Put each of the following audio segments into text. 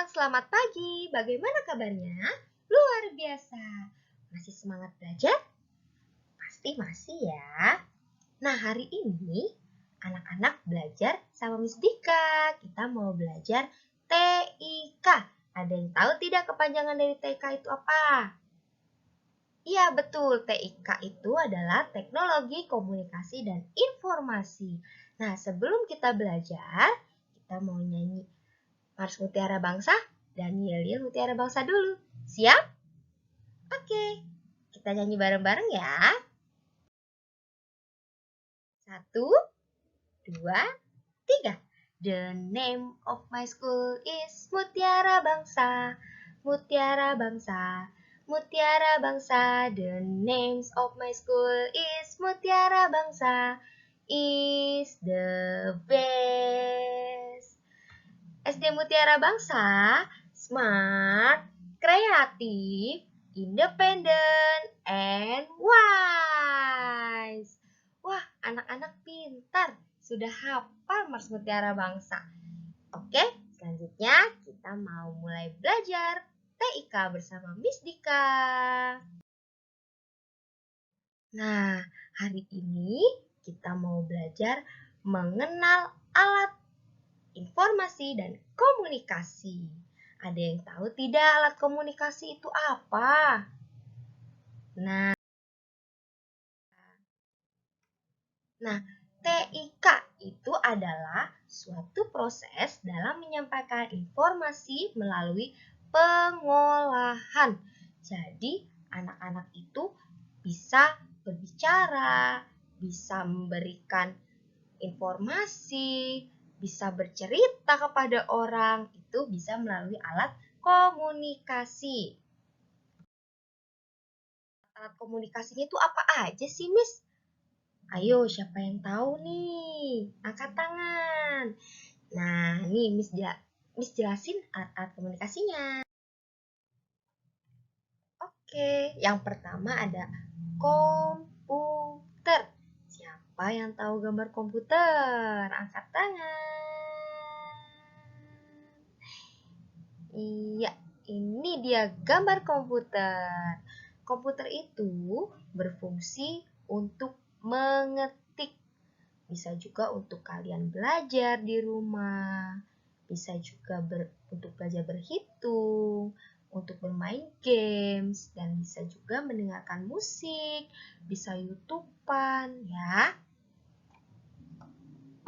selamat pagi. Bagaimana kabarnya? Luar biasa. Masih semangat belajar? Pasti masih ya. Nah, hari ini anak-anak belajar sama Miss Dika. Kita mau belajar TIK. Ada yang tahu tidak kepanjangan dari TIK itu apa? Iya, betul. TIK itu adalah Teknologi Komunikasi dan Informasi. Nah, sebelum kita belajar, kita mau nyanyi Mars Mutiara Bangsa dan Yel-Yel Mutiara Bangsa dulu. Siap? Oke, kita nyanyi bareng-bareng ya. 1, 2, 3. The name of my school is Mutiara Bangsa, Mutiara Bangsa, Mutiara Bangsa. The names of my school is Mutiara Bangsa, is the best. SD Mutiara Bangsa, smart, kreatif, independen, and wise. Wah, anak-anak pintar. Sudah hafal Mars Mutiara Bangsa. Oke, selanjutnya kita mau mulai belajar TIK bersama Miss Dika. Nah, hari ini kita mau belajar mengenal alat informasi dan komunikasi. Ada yang tahu tidak alat komunikasi itu apa? Nah, TIK itu adalah suatu proses dalam menyampaikan informasi melalui pengolahan. Jadi, anak-anak itu bisa berbicara, bisa memberikan informasi, bisa bercerita kepada orang, itu bisa melalui alat komunikasi. Alat komunikasinya itu apa aja sih, Miss? Ayo, siapa yang tahu nih? Angkat tangan. Nah, nih Miss jelasin alat-alat komunikasinya. Oke, yang pertama ada komputer. Siapa yang tahu gambar komputer? Angkat tangan. Iya, ini dia gambar komputer. Komputer itu berfungsi untuk mengetik. Bisa juga untuk kalian belajar di rumah. Bisa juga untuk belajar berhitung, untuk bermain games, dan bisa juga mendengarkan musik, bisa YouTube-an ya.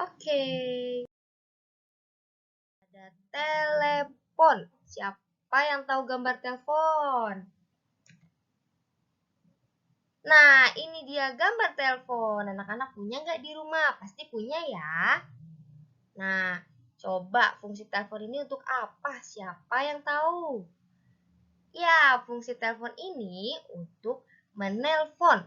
Oke. Ada telepon. Siapa yang tahu gambar telepon? Nah, ini dia gambar telepon. Anak-anak punya nggak di rumah? Pasti punya ya. Nah, coba fungsi telepon ini untuk apa? Siapa yang tahu? Ya, fungsi telepon ini untuk menelpon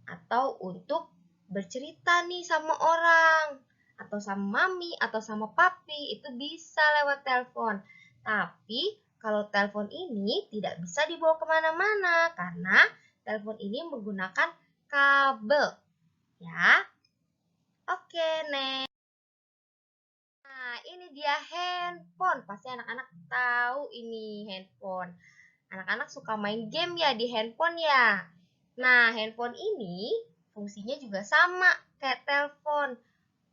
atau untuk bercerita nih sama orang atau sama mami atau sama papi, itu bisa lewat telepon. Tapi kalau telepon ini tidak bisa dibawa kemana-mana karena telepon ini menggunakan kabel. Ya, oke, next. Nah, ini dia handphone. Pasti anak-anak tahu ini handphone. Anak-anak suka main game ya di handphone ya. Nah, handphone ini fungsinya juga sama kayak telepon.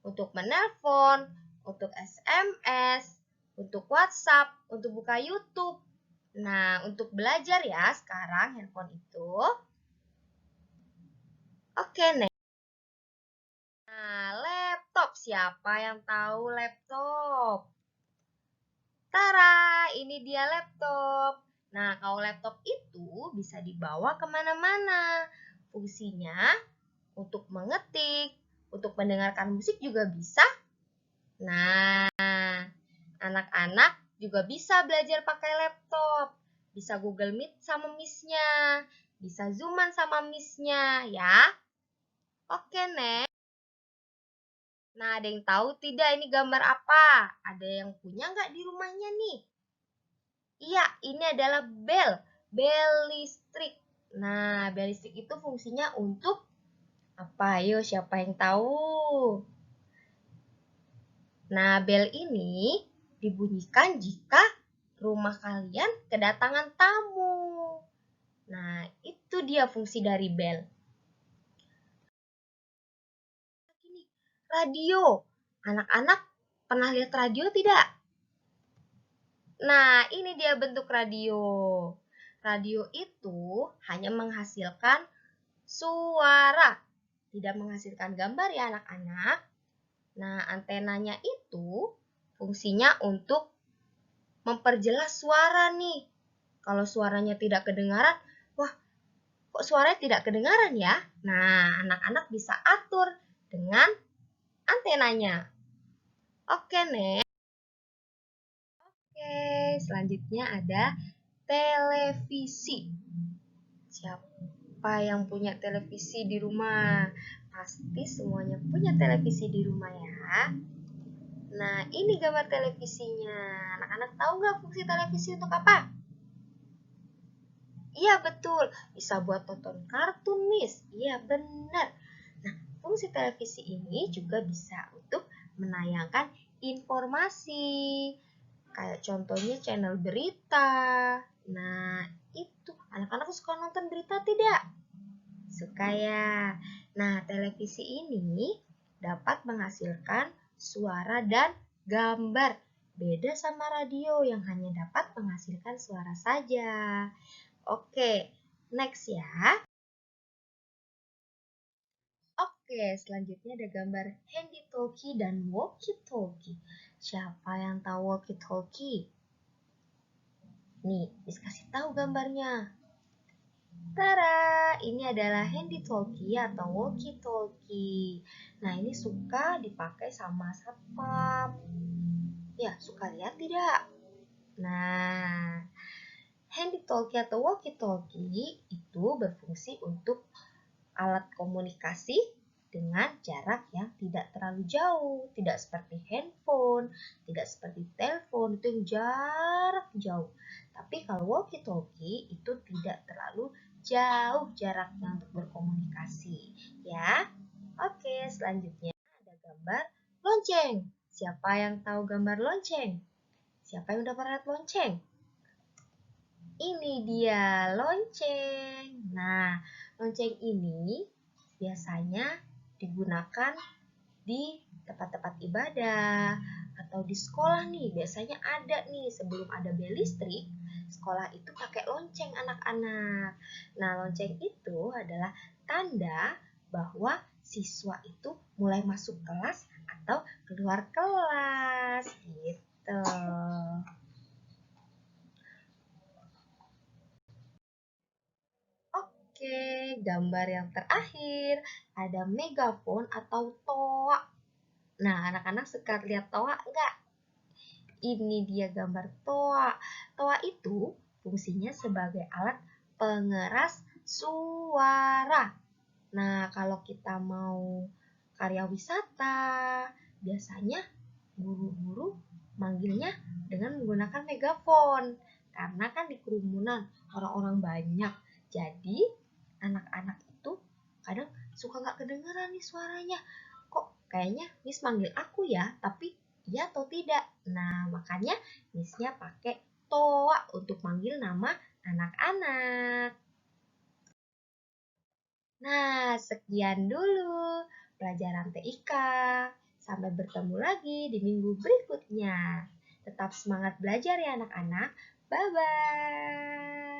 Untuk menelpon, untuk SMS, untuk WhatsApp, untuk buka YouTube. Nah, untuk belajar ya sekarang handphone itu. Oke, next. Nah, laptop. Siapa yang tahu laptop? Tara, ini dia laptop. Nah, kalau laptop itu bisa dibawa kemana-mana. Fungsinya untuk mengetik, untuk mendengarkan musik juga bisa. Nah, anak-anak juga bisa belajar pakai laptop. Bisa Google Meet sama Miss-nya. Bisa Zoom-an sama Miss-nya ya. Oke, next. Nah, ada yang tahu tidak ini gambar apa? Ada yang punya nggak di rumahnya nih? Iya, ini adalah bel. Bel listrik. Nah, bel listrik itu fungsinya untuk apa? Ayo, siapa yang tahu? Nah, bel ini dibunyikan jika rumah kalian kedatangan tamu. Nah, itu dia fungsi dari bel. Radio. Anak-anak pernah lihat radio tidak? Nah, ini dia bentuk radio. Radio itu hanya menghasilkan suara, tidak menghasilkan gambar ya anak-anak. Nah, antenanya itu fungsinya untuk memperjelas suara nih. Kalau suaranya tidak kedengaran, wah kok suaranya tidak kedengaran ya? Nah, anak-anak bisa atur dengan antenanya. Oke, Nek. Oke, selanjutnya ada televisi. Siapa yang punya televisi di rumah? Pasti semuanya punya televisi di rumah ya. Nah, ini gambar televisinya. Anak-anak tahu nggak fungsi televisi untuk apa? Iya, betul. Bisa buat tonton kartun, Miss. Iya, benar. Nah, fungsi televisi ini juga bisa untuk menayangkan informasi. Kayak contohnya channel berita. Nah, itu. Anak-anak suka nonton berita tidak? Suka ya. Nah, televisi ini dapat menghasilkan suara dan gambar. Beda sama radio yang hanya dapat menghasilkan suara saja. Oke, next ya. Oke, selanjutnya ada gambar handy talkie dan walkie talkie. Siapa yang tahu walkie talkie? Nih, bisa kasih tahu gambarnya. Tara, ini adalah handy talkie atau walkie talkie. Nah, ini suka dipakai sama satpam. Ya, suka lihat tidak? Nah, handy talkie atau walkie talkie itu berfungsi untuk alat komunikasi dengan jarak yang tidak terlalu jauh, tidak seperti handphone, tidak seperti telepon itu yang jarak jauh. Tapi kalau walkie-talkie itu tidak terlalu jauh jaraknya untuk berkomunikasi, ya. Oke, selanjutnya ada gambar lonceng. Siapa yang tahu gambar lonceng? Siapa yang udah pernah lihat lonceng? Ini dia lonceng. Nah, lonceng ini biasanya digunakan di tempat-tempat ibadah atau di sekolah nih. Biasanya ada nih sebelum ada bel listrik, sekolah itu pakai lonceng anak-anak. Nah, lonceng itu adalah tanda bahwa siswa itu mulai masuk kelas atau keluar kelas gitu. Oke, gambar yang terakhir ada megafon atau toa. Nah, anak-anak suka lihat toa enggak? Ini dia gambar toa. Toa itu fungsinya sebagai alat pengeras suara. Nah, kalau kita mau karya wisata, biasanya guru-guru manggilnya dengan menggunakan megafon. Karena kan di kerumunan orang-orang banyak. Jadi, anak-anak itu kadang suka nggak kedengeran nih suaranya. Kok kayaknya Miss manggil aku ya, tapi iya atau tidak. Nah, makanya Missnya pakai toa untuk manggil nama anak-anak. Nah, sekian dulu pelajaran TIK. Sampai bertemu lagi di minggu berikutnya. Tetap semangat belajar ya anak-anak. Bye-bye.